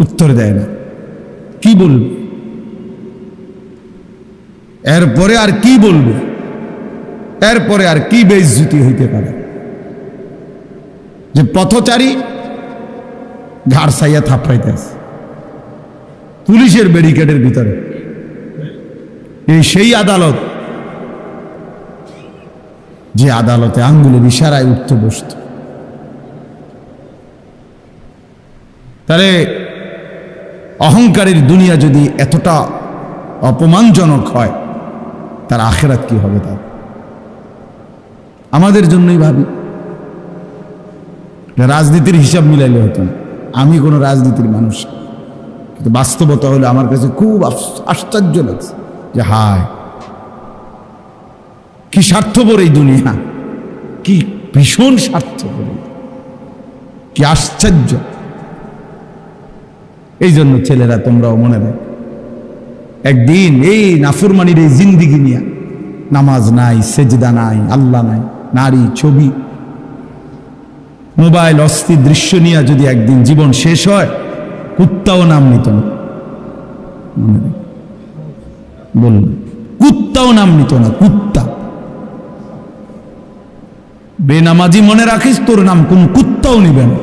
উত্তর দেয় না। কি বলবে এরপরে? আর কি বলবে এরপরে? আর কি বেইজ্জতি হইতে পারে যে পথচারী ঘাড় সাইয়া থাপড়াইতেছে পুলিশের ব্যারিকেডের ভিতরে। এই সেই আদালত যে আদালতে আঙ্গুলের ইশারায় উঠত বসত। তাহলে অহংকারের দুনিয়া যদি এতটা অপমানজনক হয়, তার আখিরাত কি হবে? তার আমাদের জন্যই ভাবি। রাজনীতির হিসাব মিলাইলে হতো না, আমি কোনো রাজনীতির মানুষ, কিন্তু বাস্তবতা হলে আমার কাছে খুব আশ্চর্য লাগছে যে হায় কি স্বার্থপর এই দুনিয়া, কি ভীষণ স্বার্থপর, কি আশ্চর্য। এই জন্য ছেলেরা তোমরাও মনে রাখ, একদিন এই নাফরমানির এই জিন্দিগি নিয়ে, নামাজ নাই, সেজদা নাই, আল্লাহ নাই, নারী, ছবি, মোবাইল, অস্থির দৃশ্য নিয়ে যদি একদিন জীবন শেষ হয়, কুত্তাও নাম নিত না। বলল কুত্তাও নাম নিত না, কুত্তা। বেনামাজি মনে রাখিস, তোর নাম কোন কুত্তাও নিবে না।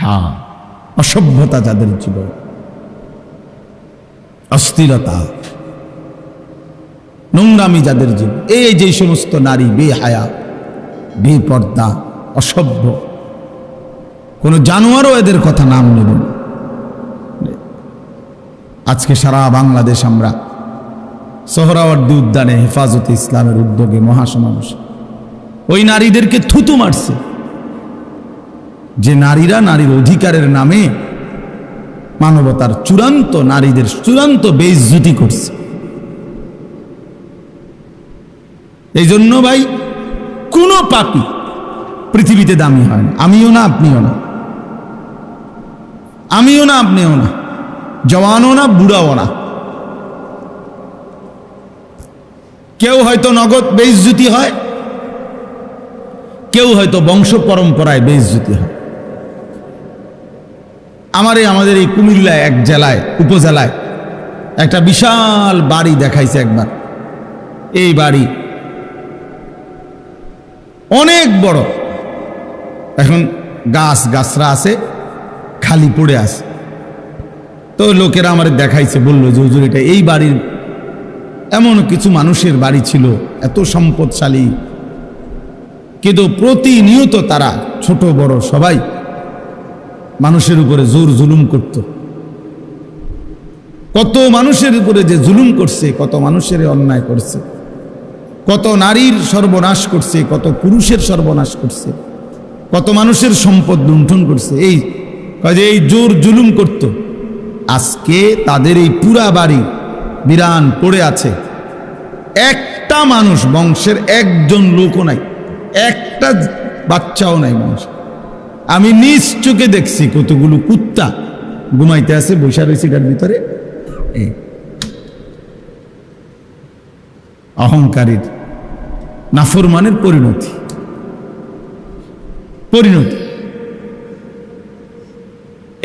হ্যাঁ, অসভ্যতা যাদের জীবন, অস্থিরতা, নোংরামি যাদের জীবন, এই যে সমস্ত নারী বেহায়া, বেপর্দা, অসভ্য, কোন জানোয়ারও এদের কথা নাম নেব না। আজকে সারা বাংলাদেশ আমরা সোহরাওয়ার্দী উদ্যানে হেফাজতে ইসলামের উদ্যোগে মহাসমাবেশ, ওই নারীদেরকে থুতু মারছে যে নারীরা নারীর অধিকারের নামে মানবতার চূড়ান্ত, নারীদের চূড়ান্ত বেইজ্জতি করছে। এই জন্য ভাই, কোনো পাপী পৃথিবীতে দামি হয় না। আমিও না, আপনিও না, আমিও না, আপনিও না, জওয়ানও না, বুড়াও না। কেউ হয়তো নগদ বেইজ্জতি হয়, কেউ হয়তো বংশ পরম্পরায় বেইজ্জতি হয়। আমাদের এই কুমিল্লায় এক জেলায়, উপজেলায় একটা বিশাল বাড়ি দেখাইছে একবার। এই বাড়ি অনেক বড়, এখন গাছরা আছে, খালি পড়ে আছে। তো লোকেরা আমার দেখাইছে, বললো যে হুজুর, এটা এই বাড়ির এমন কিছু মানুষের বাড়ি ছিল, এত সম্পদশালী, কিন্তু প্রতিনিয়ত তারা ছোট বড় সবাই মানুষের উপরে জোর জুলুম করত। কত মানুষের উপরে যে জুলুম করছে, কত মানুষের অন্যায় করছে, কত নারীর সর্বনাশ করছে, কত পুরুষের সর্বনাশ করছে, কত মানুষের সম্পদ লুণ্ঠন করছে, এই জোর জুলুম করত। আজকে তাদের এই পুরা বাড়ি বিরান পড়ে আছে, একটা মানুষ, বংশের একজন লোকও নাই, একটা বাচ্চাও নাই মানুষ। আমি নিজ চোখে দেখছি কতগুলো কুত্তা ঘুমাইতে আছে, বসে রয়েছে এটার ভিতরে। অহংকারীর, নাফরমানের পরিণতি।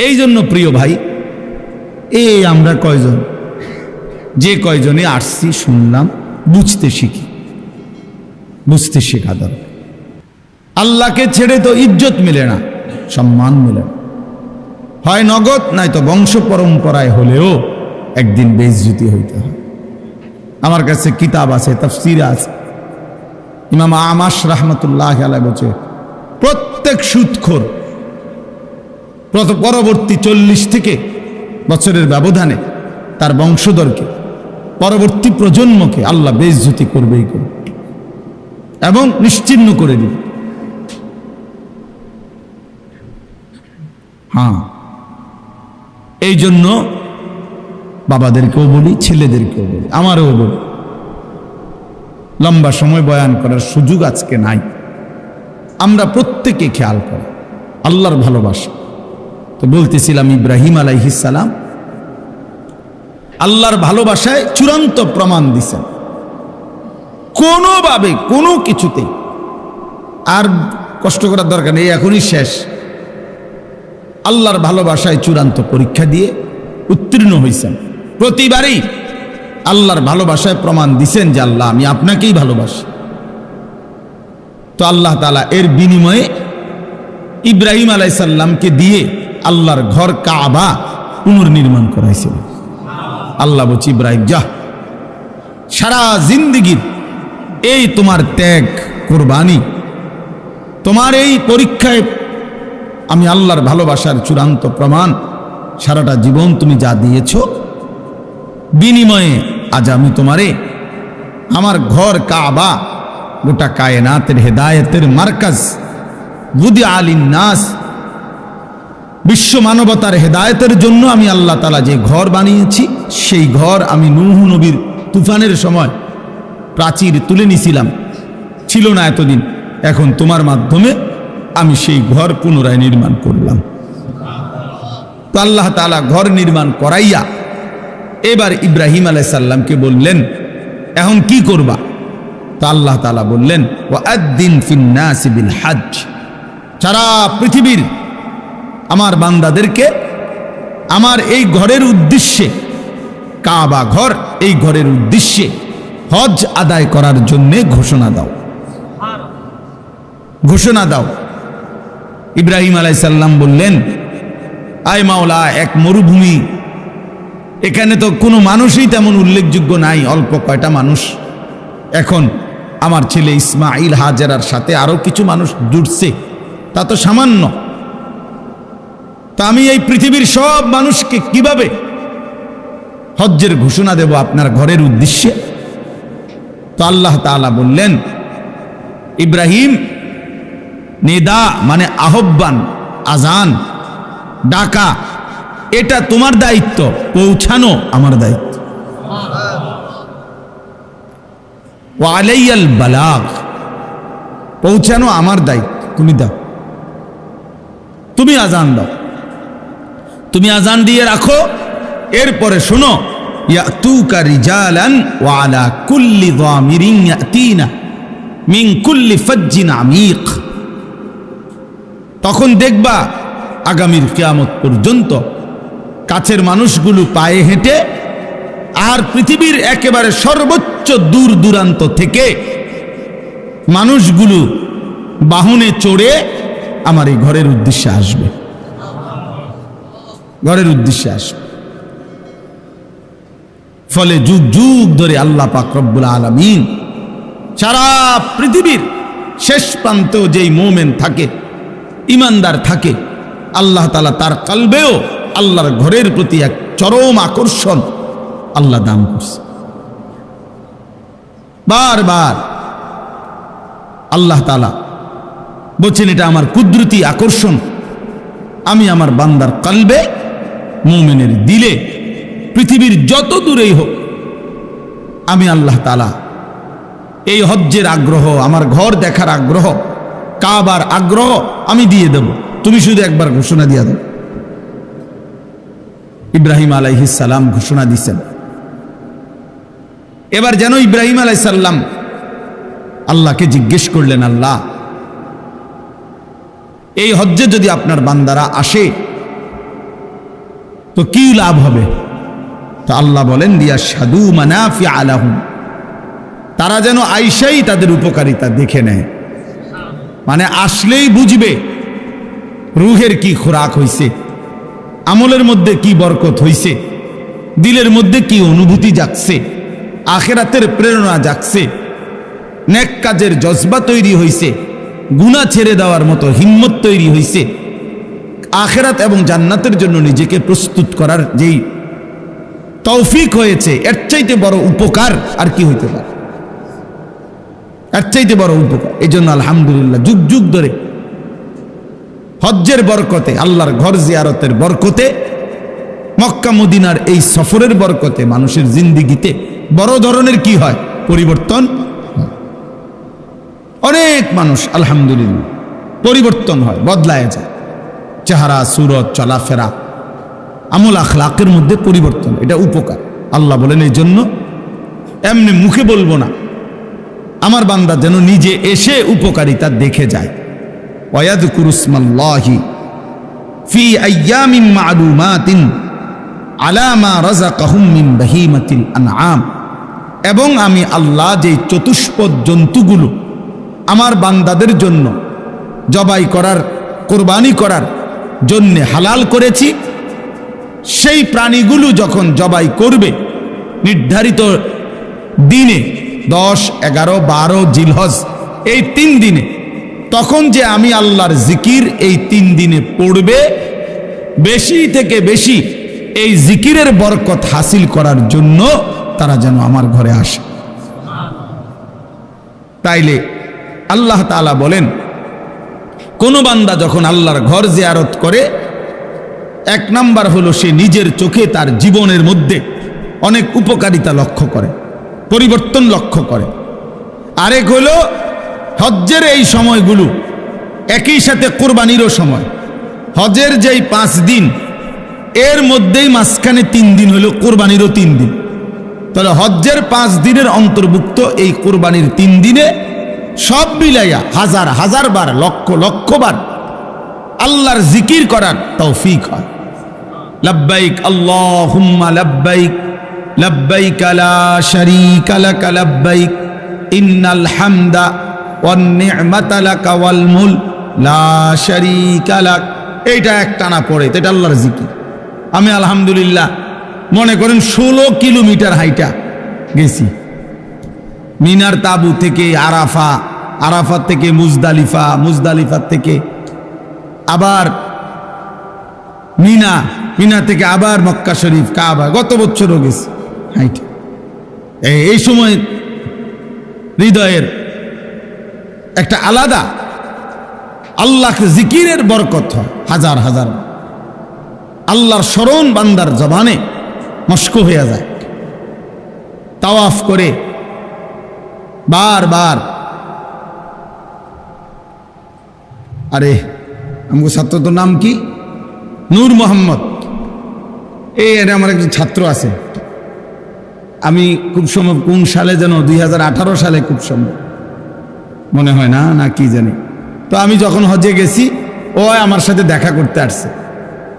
এই জন্য প্রিয় ভাই, এই আমরা কয়জন, যে কয়জনে আসছি, শুনলাম, বুঝতে শিখি, বুঝতে শেখা দরকার। আল্লাহকে ছেড়ে তো ইজ্জত মেলে না, সম্মান মেলে না। হয় নগদ, নয়তো বংশ পরম্পরায় হলেও একদিন বেইজ্জতি হইতে হয়। আমার কাছে কিতাব আছে, তাফসীর আছে। ইমাম আমাশ রাহমাতুল্লাহ আলাইহি বলছে, প্রত্যেক সুদখোর পরবর্তী 40 থেকে বছরের ব্যবধানে তার বংশধরকে, পরবর্তী প্রজন্মকে আল্লাহ বেইজ্জতি করবেই করবে এবং নিশ্চিহ্ন করে দিবে। হ্যাঁ, এই জন্য বাবাদেরকেও বলি, ছেলেদেরকেও বলি, আমারও বলি, লম্বা সময় বয়ান করার সুযোগ আজকে নাই। আমরা প্রত্যেকে খেয়াল করি আল্লাহর ভালোবাসা। তো বলতেছিলাম, ইব্রাহিম আলাইহিস সালাম আল্লাহর ভালোবাসায় চূড়ান্ত প্রমাণ দিছেন, কোনোভাবে কোনো কিছুতেই আর কষ্ট করার দরকার নেই, এখনই শেষ। আল্লাহর ভালোবাসায় চূড়ান্ত পরীক্ষা দিয়ে উত্তীর্ণ হয়েছেন। প্রতিবারই আল্লাহর ভালোবাসায় প্রমাণ দিছেন যে আল্লাহ, আমি আপনাকেই ভালোবাসি। তো আল্লাহ তাআলা এর বিনিময়ে ইব্রাহিম আলাইহিস সালামকে দিয়ে আল্লাহর ঘর কাবা পুনর্নির্মাণ করাইছিল। আল্লাহ বলছি, ইব্রাহিম যা, সারা জিন্দেগির এই তোমার ত্যাগ, কুরবানি, তোমার এই পরীক্ষায় আমি আল্লাহর ভালোবাসার চূড়ান্ত প্রমাণ। সারাটা জীবন তুমি যা দিয়েছ, বিনিময়ে আজ আমি তোমারে আমার ঘর কাবা, গোটা কায়নাতের হেদায়েতের মার্কাজ, গুদি আলিন নাস, বিশ্ব মানবতার হেদায়েতের জন্য আমি আল্লাহ তাআলা যে ঘর বানিয়েছি, সেই ঘর আমি নূহ নবীর তুফানের সময় প্রাচীর তুলে নিছিলাম, ছিল না এতদিন। এখন তোমার মাধ্যমে আমি সেই ঘর পুনরায় নির্মাণ করলাম। তো আল্লাহ তাআলা ঘর নির্মাণ করাইয়া এবার ইব্রাহিম আলাইহিস সালামকে বললেন, এখন কি করবা? তো আল্লাহ তাআলা বললেন, ওয়াআদ্দিন ফিন নাস বিল হজ, সারা পৃথিবীর আমার বান্দাদেরকে আমার এই ঘরের উদ্দেশ্যে, কাবা ঘর, এই ঘরের উদ্দেশ্যে হজ আদায় করার জন্য ঘোষণা দাও, ঘোষণা দাও। ইব্রাহিম আলাইহিস সালাম বললেন, আয় মাওলা, এক মরুভূমি, এখানে তো কোনো মানুষই তেমন উল্লেখযোগ্য নাই, অল্প কয়টা মানুষ। এখন আমার ছেলে ইসমাইল, হাজেরার সাথে আরো কিছু মানুষ জুটছে, তা তো সামান্য। তা আমি এই পৃথিবীর সব মানুষকে কিভাবে হজ্জের ঘোষণা দেব আপনার ঘরের উদ্দেশ্যে? তো আল্লাহ তাআলা বললেন, ইব্রাহিম, নিদা মানে আহ্বান, আজান, ডাকা, এটা তোমার দায়িত্ব, পৌঁছানো আমার দায়িত্ব। ওয়া আলাইয়াল বালাগ, পৌঁছানো আমার দায়িত্ব, তুমি দাও, তুমি আজান দাও, তুমি আজান দিয়ে রাখো। এরপরে শোনো, ইয়াতুকা রিজালান ওয়া আলা কুল্লি যামিরিন ইয়াতিনা মিন কুল্লি ফাজ্জিন আমিক, তখন দেখবা আগামীর কিয়ামত পর্যন্ত কাছের মানুষগুলো পায়ে হেঁটে আর পৃথিবীর একেবারে সর্বোচ্চ দূর দূরান্ত থেকে মানুষগুলো বাহনে চড়ে আমার এই ঘরের উদ্দেশ্যে আসবে, ঘরের উদ্দেশ্যে আসবে। ফলে যুগ যুগ ধরে আল্লাহ পাক রব্বুল আলামিন সারা পৃথিবীর শেষ প্রান্তেও যেই মুমিন থাকে, ইমানদার থাকে, আল্লাহ তাআলা তার কলবেও আল্লাহর ঘরের প্রতি এক চরম আকর্ষণ আল্লাহ দান করছে। বারবার আল্লাহ তাআলা বলছেন, এটা আমার কুদরতি আকর্ষণ, আমি আমার বান্দার কলবে, মুমিনের দিলে, পৃথিবীর যত দূরেই হোক, আমি আল্লাহ তাআলা এই হজ্জের আগ্রহ, আমার ঘর দেখার আগ্রহ, কাবার আগ্রহ আমি দিয়ে দেব, তুমি শুধু একবার ঘোষণা দিয়ে দাও। ইব্রাহিম আলাইহিস সালাম ঘোষণা দিয়েছেন। এবার যেন ইব্রাহিম আলাইহিস সালাম আল্লাহকে জিজ্ঞেস করলেন, আল্লাহ, এই হজ্জে যদি আপনার বান্দারা আসে তো কি লাভ হবে? তো আল্লাহ বলেন, লিয়াশহাদু মানাফিআ লাহুম, তারা যেন আইসাই তাদের উপকারিতা দেখে নেয়, মানে আসলেই বুঝবে রুহের কি খোরাক হইছে, আমলের মধ্যে কি বরকত হইছে, দিলের মধ্যে কি অনুভূতি জাগছে, আখিরাতের প্রেরণা জাগছে, নেক কাজের জজবা তৈরি হইছে, গুনাহ ছেড়ে দেওয়ার মতো হিম্মত তৈরি হইছে, আখিরাত এবং জান্নাতের জন্য নিজেকে প্রস্তুত করার যেই তৌফিক হয়েছে, এর চাইতে বড় উপকার আর কি হইতে পারে? এর চাইতে বড় উপকার। এই জন্য আলহামদুলিল্লাহ যুগ যুগ ধরে হজ্জের বরকতে, আল্লাহর ঘর জিয়ারতের বরকতে, মক্কা মদিনার এই সফরের বরকতে মানুষের জিন্দিগিতে বড় ধরনের কি হয়? পরিবর্তন। অনেক মানুষ আলহামদুলিল্লাহ পরিবর্তন হয়, বদলায় যায়, চেহারা, সুরত, চলাফেরা, আমল আখলাকের মধ্যে পরিবর্তন। এটা উপকার। আল্লাহ বলেন এই জন্য এমনি মুখে বলবো না, আমার বান্দা যেন নিজে এসে উপকারিতা দেখে যায়। ওয়ায়াযকুরু ইসমাল্লাহি ফি আইয়ামিন মা'লুমাতিন আলা মা রাযাকাহুম মিন বাহিমাতিল আনআম। এবং আমি আল্লাহ যেই চতুষ্পদ জন্তুগুলো আমার বান্দাদের জন্য জবাই করার, কোরবানি করার জন্য হালাল করেছি, সেই প্রাণীগুলো যখন জবাই করবে নির্ধারিত দিনে 10, 11, 12 জিলহজ, এই 3 দিনে, তখন যে আমি আল্লাহর জিকির এই 3 দিনে পড়বে, বেশি থেকে বেশি এই জিকিরের বরকত হাসিল করার জন্য তারা যেন আমার ঘরে আসে। তাইলে আল্লাহ তাআলা বলেন, কোন বান্দা যখন আল্লাহর ঘর জিয়ারত করে, 1 নাম্বার হলো সে নিজের চোখে তার জীবনের মধ্যে অনেক উপকারিতা লক্ষ্য করে, পরিবর্তন লক্ষ্য করে। আরেক হলো হজ্জের এই সময়গুলো একই সাথে কোরবানিরও সময়। হজের যেই 5 দিন, এর মধ্যেই মাঝখানে 3 দিন হলো কোরবানিরও 3 দিন। তাহলে হজ্জের 5 দিনের অন্তর্ভুক্ত এই কোরবানির 3 দিনে সব মিলাইয়া হাজার হাজার বার, লক্ষ লক্ষ বার আল্লাহর জিকির করার তৌফিক হয়। লব্বাইক আল্লাহুম্মা লব্বাইক, লব্বাইক লা শারীকা লাক লব্বাইক, ইন্নাল হামদা ওয়ান নি'মাতা লাকা ওয়াল মুলক লা শারীকা লাক। এইটা একটানা পড়ে, এটা আল্লাহর জিকির। আমি আলহামদুলিল্লাহ মনে করেন 16 কিলোমিটার হাইটা গেছি, মিনার তাবু থেকে আরাফা, আরাফাত থেকে মুজদালিফা, মুজদালিফা থেকে আবার মিনা, মিনা থেকে আবার মক্কা শরীফ, কাবা। গত বছরও গেছি হাইটা। এই সময় হৃদয়ের একটা আলাদা আল্লাহকে জিকিরের বরকত হয় হাজার হাজার। আল্লাহর স্মরণ বান্দার জবানে মস্ক হয়ে যায়। তাওয়াফ করে বারবার, আরে আমগো ছাত্র তো নাম কি? নূর মোহাম্মদ। এই আমার একজন ছাত্র আছে, আমি খুব সম্ভব কোন সালে যেন 2018 সালে খুব সম্ভব মনে হয় না, না কি জানি। তো আমি যখন হজে গেছি, ও আমার সাথে দেখা করতে আসছে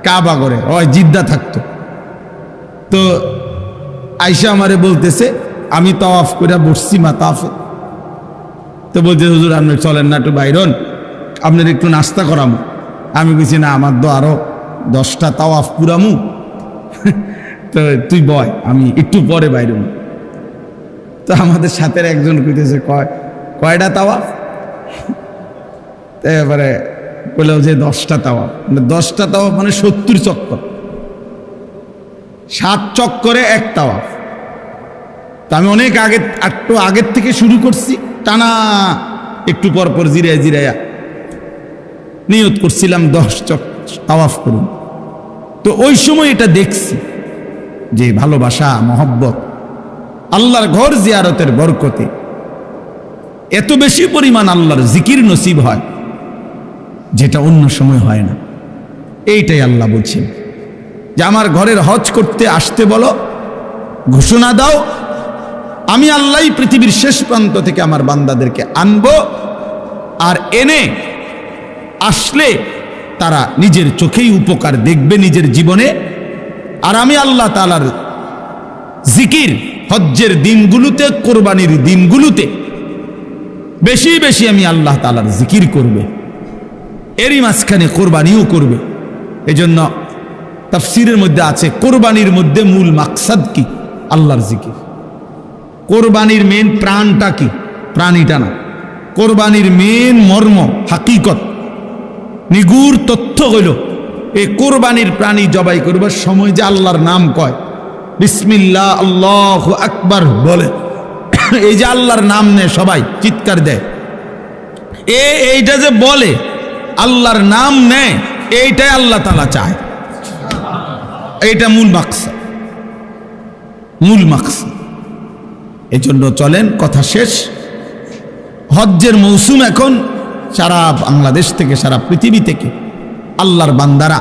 কাবা করে, ও জিদ্দা থাকতো। তো আইসা আমারে বলতেছে, আমি তাওয়াফ করে বসছি মাতাফে, তো বলছে হুজুর আপনি চলেন না একটু বাইরন, আপনার একটু নাস্তা করামু। আমি বলছি না, আমার তো আরো 10টা তাওয়াফ পুরামু, তো তুই বয়, আমি একটু পরে বাইরন। তো আমাদের সাথে একজন কইতেছে, কয়টা তাওয়াফ? এবারে বলে যে 10টা তাওয়াফ। 10টা তাওয়াফ মানে 70 চক্কর, 7 চক্করে 1 তাওয়াফ। তা আমি অনেক আগে, একটু আগের থেকে শুরু করছি, টানা একটু পর পর জিরায়া জিরায়া নিয়ত করছিলাম 10 তাওয়াফ করুন। তো ওই সময় এটা দেখছি যে ভালোবাসা, মহব্বত, আল্লাহর ঘর জিয়ারতের বরকতে এত বেশি পরিমাণ আল্লাহর জিকির নসিব হয়, যেটা অন্য সময় হয় না। এইটাই আল্লাহ বলছেন যে আমার ঘরের হজ করতে আসতে বলো, ঘোষণা দাও, আমি আল্লাহ পৃথিবীর শেষ প্রান্ত থেকে আমার বান্দাদেরকে আনবো, আর এনে আসলে তারা নিজের চোখেই উপকার দেখবে নিজের জীবনে। আর আমি আল্লাহ তাআলার জিকির হজ্জের দিনগুলোতে, কোরবানির দিনগুলোতে বেশি বেশি আমি আল্লাহ তাআলার জিকির করবে, এরই মাঝখানে কোরবানিও করবে। এজন্য তাফসীরের মধ্যে আছে কোরবানির মধ্যে মূল মাকসাদ কি? আল্লাহর জিকির। কোরবানির মেন প্রাণটা কি? প্রাণীটা না, কোরবানির মেন মর্ম, হাকিকত, নিগুড় তথ্য হইল এই কোরবানির প্রাণী জবাই করবার সময় যে আল্লাহর নাম কয়, বিসমিল্লাহ আল্লাহু আকবার বলে, এই যে আল্লাহর নাম নেয় সবাই চিৎকার দেয়, এইটা যে বলে আল্লাহর নাম নেয়, এইটাই আল্লাহ তাআলা চায়। এইটা মূল মাকসাদ, মূল মাকসাদ। এই জন্য চলেন, কথা শেষ। হজ্জের মৌসুম এখন, সারা বাংলাদেশ থেকে সারা পৃথিবী থেকে আল্লাহর বান্দারা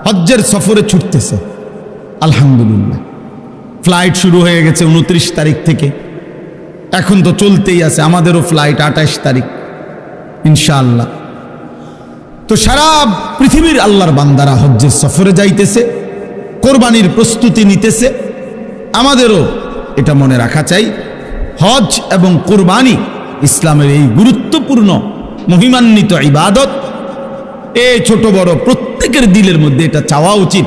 হজ্জের সফরে ছুটতেছে। আলহামদুলিল্লাহ, ফ্লাইট শুরু হয়ে গেছে 29 তারিখ থেকে, এখন তো চলতেই আছে। আমাদেরও ফ্লাইট 28 তারিখ ইনশাআল্লাহ। তো সারা পৃথিবীর আল্লাহর বান্দারা হজ্জের সফরে যাইতেছে, কোরবানির প্রস্তুতি নিতেছে। আমাদেরও এটা মনে রাখা চাই, হজ এবং কোরবানি ইসলামের এই গুরুত্বপূর্ণ মহিমান্বিত ইবাদত। এই ছোট বড় প্রত্যেকের দিলের মধ্যে এটা চাওয়া উচিত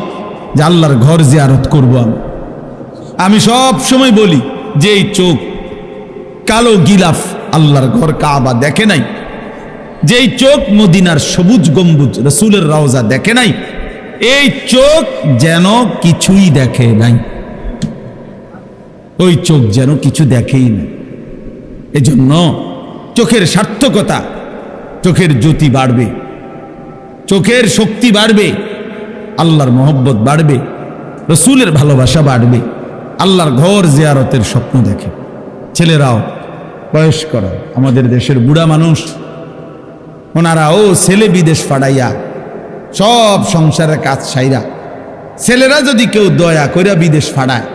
যে আল্লাহর ঘর জিয়ারত করব। আমি সব সময় বলি যে এই চোখ কালো গিলাফ আল্লাহর ঘর কাবা দেখে নাই, যেই চোখ মদিনার সবুজ গম্বুজ রাসূলের রওজা দেখে নাই, এই চোখ যেন কিছুই দেখে নাই, ওই চোখ যেন কিছু দেখেই না। এজন্য চোখের সার্থকতা, চোখের জ্যোতি বাড়বে, চোখের শক্তি বাড়বে, আল্লাহর মহব্বত বাড়বে, রসুলের ভালোবাসা বাড়বে, আল্লাহর ঘর জিয়ারতের স্বপ্ন দেখে। ছেলেরাও, বয়স্করা, আমাদের দেশের বুড়া মানুষ, ওনারাও ছেলে বিদেশ পাঠাইয়া সব সংসারের কাজ সাইরা, ছেলেরা যদি কেউ দয়া কইরা বিদেশ পাঠায়,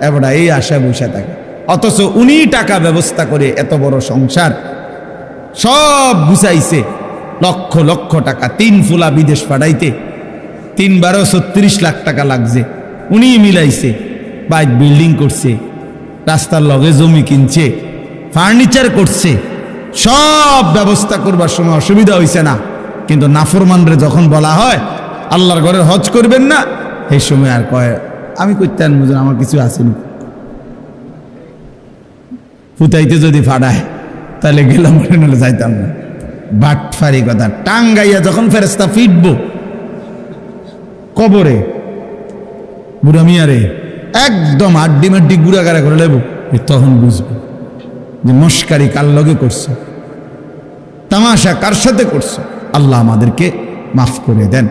এবার এই আশা বসে থাকে, অথচ উনি টাকা ব্যবস্থা করে এত বড় সংসার সব গুছাইছে, লক্ষ লক্ষ টাকা, 3 ফুলা বিদেশ পাঠাইতে 3-12 36 লাখ টাকা লাগছে, উনি মিলাইছে, বাইক বিল্ডিং করছে, রাস্তার লগে জমি কিনছে, ফার্নিচার করছে, সব ব্যবস্থা করবার সময় অসুবিধা হয়েছে না। কিন্তু নাফরমানরে যখন বলা হয় আল্লাহর ঘরের হজ করবেন না, এই সময় আর কয় আমি করতে বুঝুন, আমার কিছু আসেনি, ফুটাইতে যদি ফাড়ায় তাহলে গেলাম, নাহলে যাইতাম না। বাটফারি কথা। টাঙ্গাইয়া যখন ফেরেশতা ফিটবো কবরে, বুড়া মিয়ারে একদম আড্ডি মাড্ডি গুড়াগাড়া করে লেবো, তখন বুঝবো যে মস্কারি কার লগে করছে, তামাশা কার সাথে করছে। আল্লাহ আমাদেরকে মাফ করে দেন।